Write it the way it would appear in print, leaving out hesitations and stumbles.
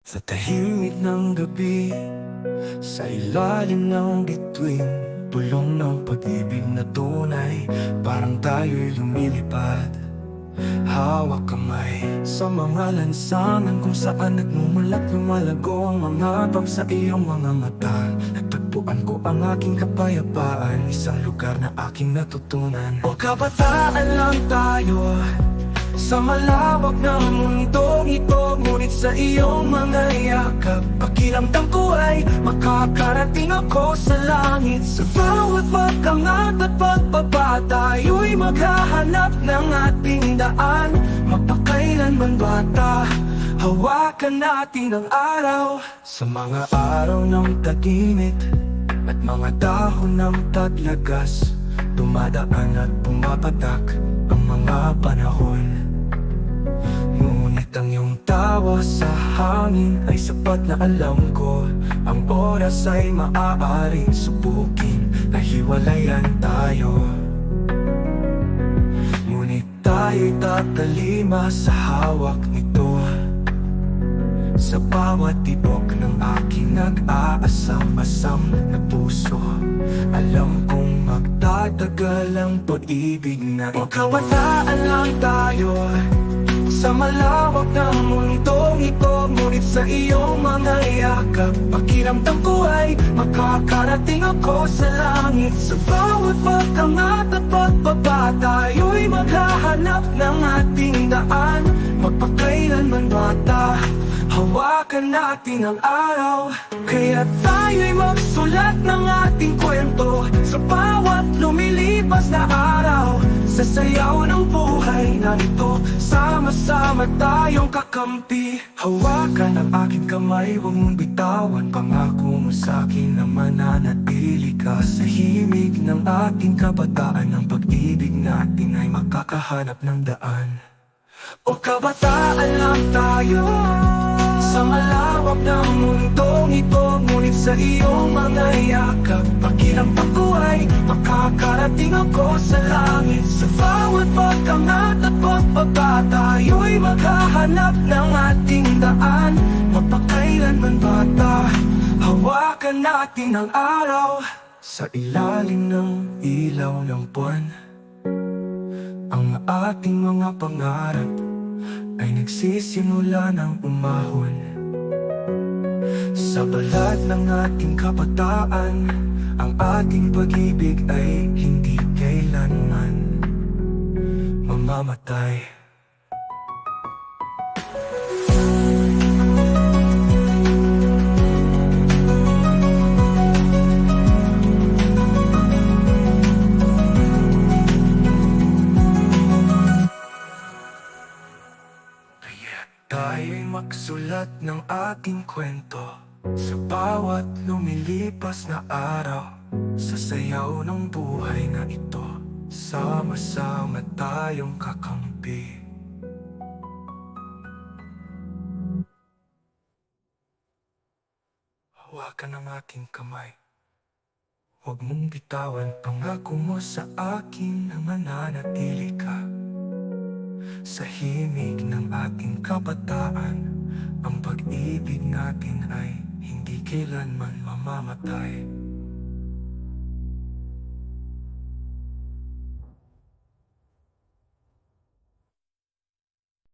Sa tahimik ng gabi, sa ilalim ng bituin, bulong ng pag-ibig na tunay, parang tayo'y lumilipad. Hawak kamay sa mga lansangan kung saan nagmumulat lumalago ang mga bang sa iyong mga mata. Nagtagpuan ko ang aking kapayapaan, isang lugar na aking natutunan. O kabataan lang tayo sa malawak na mundong ito, ngunit sa iyong mga yakap, pakiramdam ko ay makakarating ako sa langit. Sa bawat pagkangat at pagbaba, tayo'y maghahanap ng ating daan. Magpakailanman bata, hawakan natin ang araw. Sa mga araw ng tag-init at mga dahon ng taglagas, dumadaan at pumapatak ang mga panahon. Ngunit ang iyong tawa sa hangin ay sapat na alam ko, ang oras ay maaaring subukin na hiwalayan tayo. Ngunit tayo'y tatalima sa hawak nito. Sa bawat tibok ng aking nag-aasam-asam na puso, alam kong magtatagal ang pag-ibig na ito. O kabataan lang tayo sa malawak na mundong ito, ngunit sa iyong mga yakap, pakiramdam ko ay makakarating ako sa langit. Sa bawat pagkangat at pagbaba, tayo'y maghahanap ng ating daan. Magpakailanman bata, hawakan natin ang araw. Kaya tayo'y magsulat ng ating kwento sa bawat lumilipas na araw. Sa sayaw ng buhay na ito, sama-sama tayong kakampi. Hawakan ang aking kamay, huwag mong bitawan. Pangako mo sa'kin na mananatili ka sa himig ng ating kabataan. Ang pag-ibig natin ay makakahanap ng daan. O kabataan lang tayo sa malawak ng mundong ito, ngunit sa iyong mga yakap, pakiramdam ko ay makakarating ako sa langit. Sa bawat pagkangat at pagbaba, tayo'y maghahanap ng ating daan. Magpakailanman bata, hawakan natin ang araw. Sa ilalim ng ilaw ng buwan, ang ating mga pangarap ay nagsisimula ng umahon. Sa balat ng ating kabataan, ang ating pag-ibig ay hindi kailanman mamamatay. Tayo'y magsulat ng ating kwento sa bawat lumilipas na araw. Sa sayaw ng buhay na ito, sama-sama tayong kakampi. Hawakan ang aking kamay, huwag mong bitawan. Pangako mo sa akin na mananatili ka sa himig ng ating kabataan. Ang pag-ibig natin ay hindi kailanman mamamatay.